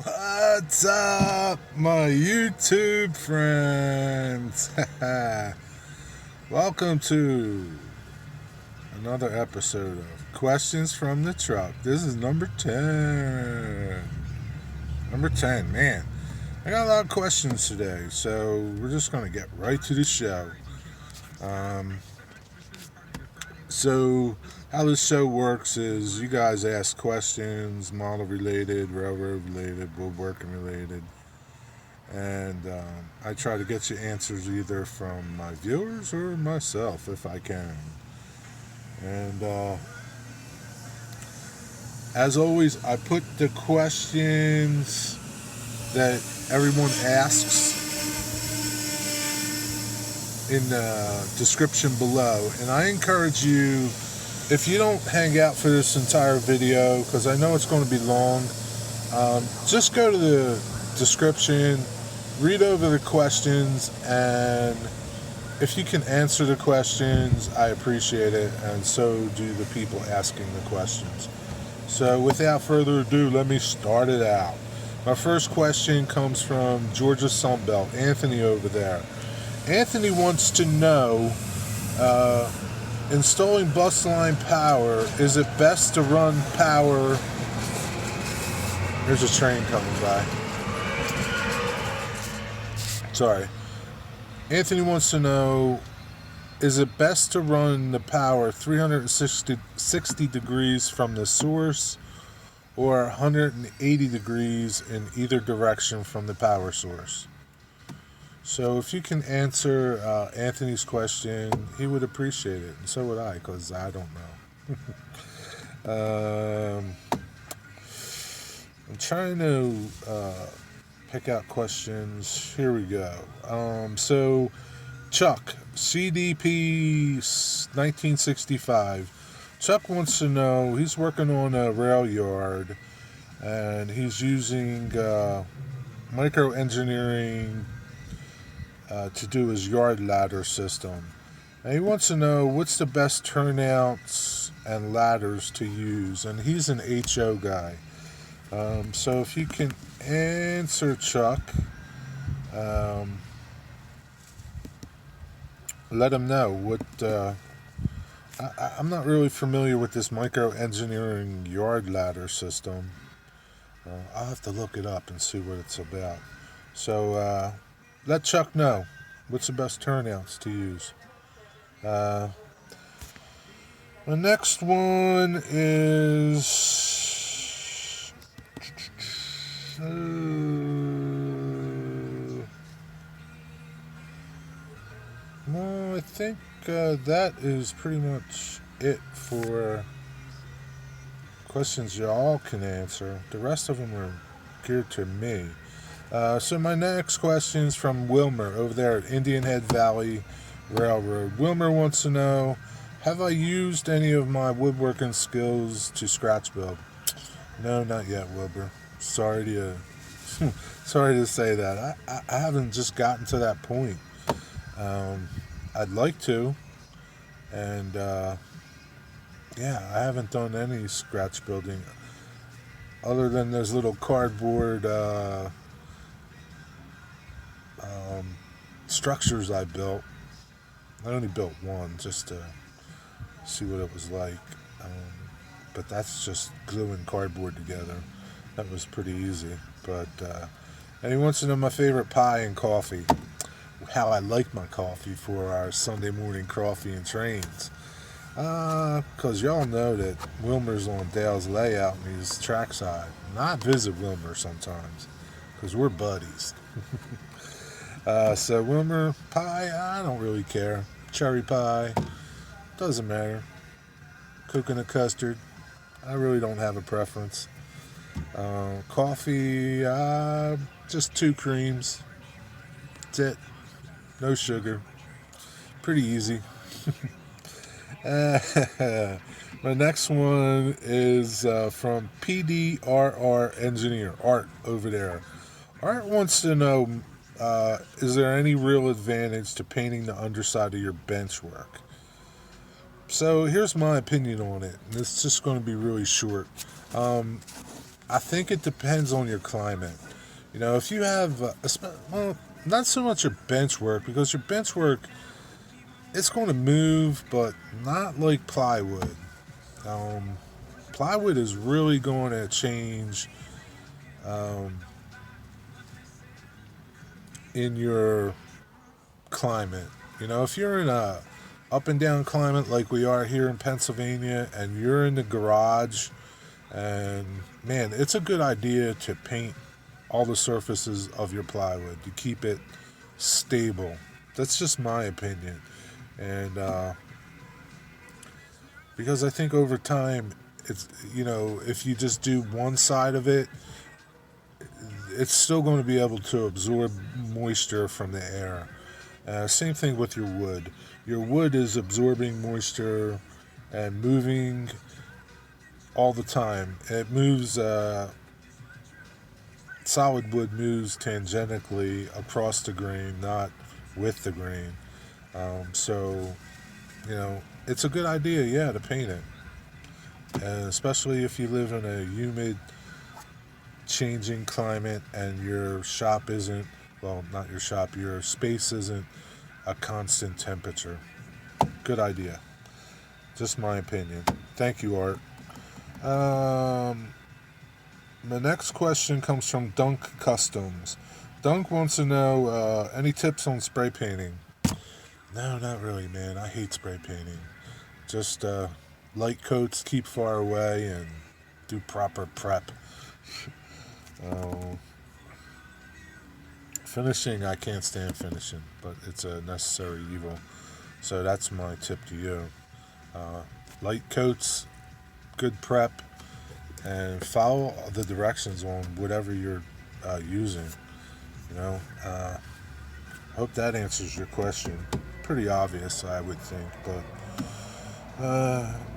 What's up, my YouTube friends? Welcome to another episode of Questions from the Truck. This is number 10. Number 10, man. I got a lot of questions today, so we're just going to get right to the show. So, how this show works is you guys ask questions, model related, railroad related, woodworking related, and I try to get you answers either from my viewers or myself if I can. And as always, I put the questions that everyone asks in the description below, and I encourage you, if you don't hang out for this entire video because I know it's going to be long, just go to the description, read over the questions, and if you can answer the questions, I appreciate it, and so do the people asking the questions. So without further ado, let me start it out. My first question comes from Georgia Sunbelt, Anthony over there. Anthony wants to know, installing bus line power, is it best to run power? There's a train coming by. Sorry. Anthony wants to know, is it best to run the power 360 degrees from the source or 180 degrees in either direction from the power source? So if you can answer Anthony's question, he would appreciate it, and so would I, because I don't know. I'm trying to pick out questions. Here we go. So Chuck, CDP 1965. Chuck wants to know, he's working on a rail yard, and he's using microengineering to do his yard ladder system. And he wants to know what's the best turnouts and ladders to use. And he's an HO guy. So if you can answer Chuck, let him know what. I'm not really familiar with this microengineering yard ladder system. I'll have to look it up and see what it's about. So let Chuck know what's the best turnouts to use. The next one is no, I think that is pretty much it for questions y'all can answer. The rest of them are geared to me. So my next question is from Wilmer over there at Indian Head Valley Railroad. Wilmer wants to know, have I used any of my woodworking skills to scratch build? No, not yet, Wilbur. Sorry to say that. I haven't just gotten to that point. I'd like to, and I haven't done any scratch building other than those little cardboard structures I built. I only built one just to see what it was like, but that's just gluing cardboard together. That was pretty easy. But and he wants to know my favorite pie and coffee, how I like my coffee for our Sunday morning coffee and trains. Because y'all know that Wilmer's on Dale's layout and he's trackside. And I visit Wilmer sometimes because we're buddies. So Wilmer, pie, I don't really care. Cherry pie, doesn't matter. Coconut custard, I really don't have a preference. Coffee, just 2 creams. That's it. No sugar. Pretty easy. My next one is from PDRREngineer, Art over there. Art wants to know, is there any real advantage to painting the underside of your bench work? So here's my opinion on it, and it's just going to be really short. I think it depends on your climate. You know, if you have, well, not so much your bench work, because your bench work, it's going to move, but not like plywood. Um, Plywood is really going to change um, in your climate. You know, if you're in a up and down climate like we are here in Pennsylvania, and you're in the garage, and man, it's a good idea to paint all the surfaces of your plywood to keep it stable. That's just my opinion. And because I think over time, it's, you know, if you just do one side of it, it's still going to be able to absorb moisture from the air. Same thing with your wood. Your wood is absorbing moisture and moving all the time. It moves, solid wood moves tangentially across the grain, not with the grain. So, you know, it's a good idea, yeah, to paint it. And especially if you live in a humid, changing climate and your shop isn't, well, not your shop, your space isn't a constant temperature. Good idea. Just my opinion. Thank you, Art. Um, the next question comes from Dunk Customs. Dunk wants to know any tips on spray painting. No, not really, man. I hate spray painting. Just light coats, keep far away, and do proper prep. Uh, Finishing, I can't stand finishing, but it's a necessary evil. So that's my tip to you. Uh, Light coats, good prep, and follow the directions on whatever you're using. You know, hope that answers your question. Pretty obvious, I would think, but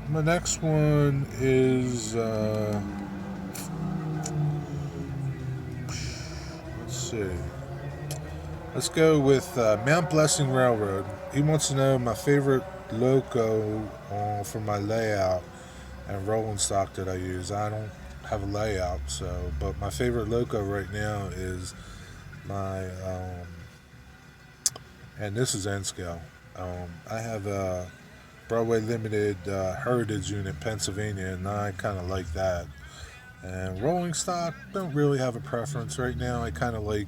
my next one is let's see. Let's go with Mount Blessing Railroad. He wants to know my favorite loco for my layout and rolling stock that I use. I don't have a layout, so, but my favorite loco right now is my and this is N scale. I have a Broadway Limited Heritage Unit, Pennsylvania, and I kind of like that. And rolling stock, don't really have a preference right now. I kind of like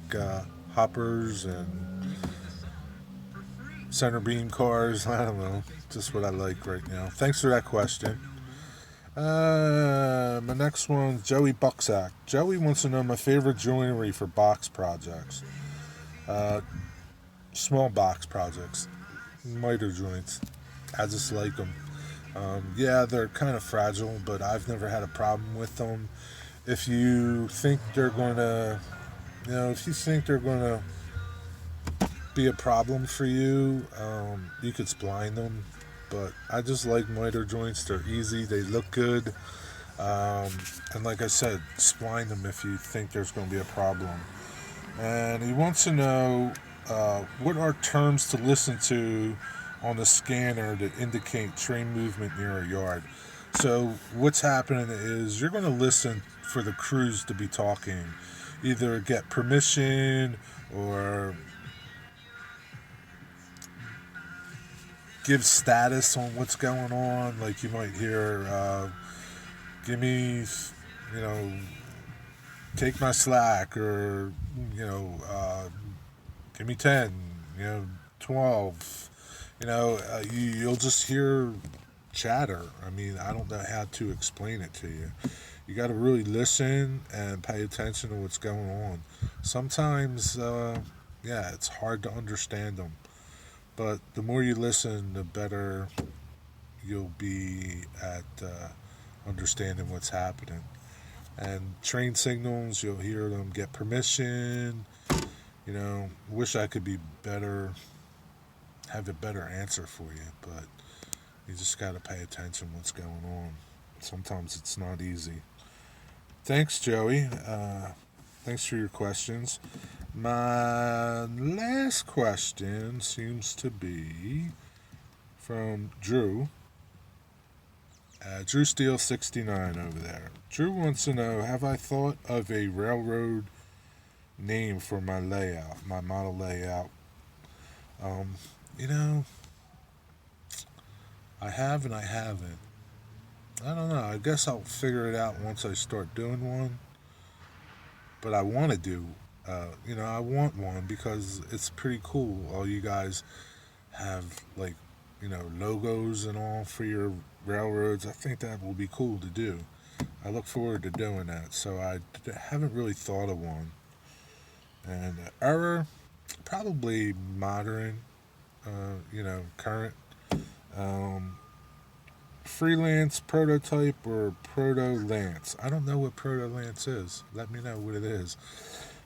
hoppers and center beam cars. I don't know, just what I like right now. Thanks for that question. My next one's Joey Bucksack. Joey wants to know my favorite joinery for box projects. Uh, Small box projects, miter joints. I just like them. Yeah, they're kind of fragile, but I've never had a problem with them. If you think they're going to, you know, if you think they're going to be a problem for you, you could spline them. But I just like miter joints. They're easy. They look good. And like I said, spline them if you think there's going to be a problem. And he wants to know what are terms to listen to on the scanner that indicate train movement near a yard. So what's happening is you're going to listen for the crews to be talking, either get permission or give status on what's going on. Like you might hear, give me, you know, take my slack, or, you know, give me 10, you know, 12. You know, you'll just hear chatter. I mean, I don't know how to explain it to you. You got to really listen and pay attention to what's going on. Sometimes, yeah, it's hard to understand them. But the more you listen, the better you'll be at understanding what's happening. And train signals, you'll hear them get permission. You know, wish I could be better, have a better answer for you, but you just got to pay attention what's going on. Sometimes it's not easy. Thanks, Joey. Thanks for your questions. My last question seems to be from Drew. Drew Steele 69 over there. Drew wants to know, have I thought of a railroad name for my layout, my model layout? Um, you know, I have and I haven't. I don't know. I guess I'll figure it out once I start doing one. But I want to do, I want one because it's pretty cool. All you guys have, like, logos and all for your railroads. I think that will be cool to do. I look forward to doing that. So I haven't really thought of one. And error, probably modern, current. Um, Freelance, prototype, or proto lance. I don't know what proto lance is. Let me know what it is.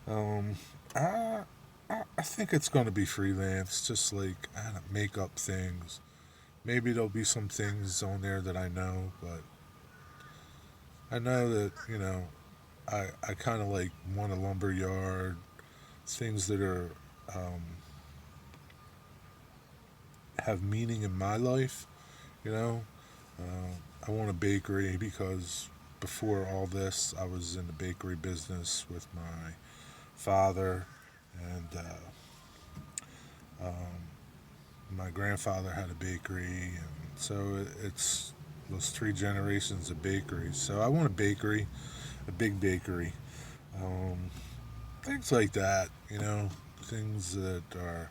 Um, I, I think it's going to be freelance, just like I don't know, make up things. Maybe there'll be some things on there that I know, but I know that, I kind of like want a lumber yard, things that are, um, have meaning in my life, you know. I want a bakery because before all this, I was in the bakery business with my father, and my grandfather had a bakery, and so it's those three generations of bakeries. So I want a bakery, a big bakery, um, things like that. Things that are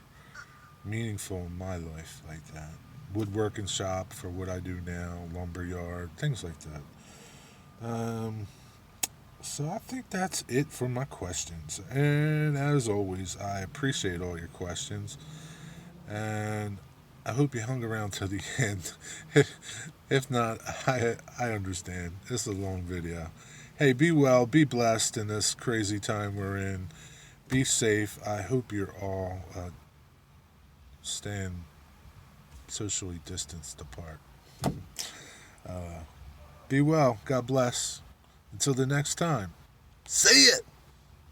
meaningful in my life, like that. Woodworking shop for what I do now, lumber yard, things like that. So I think that's it for my questions. And as always, I appreciate all your questions. And I hope you hung around till the end. If not, I understand. This is a long video. Hey, be well, be blessed in this crazy time we're in. Be safe. I hope you're all staying socially distanced apart. Be well. God bless. Until the next time. See it!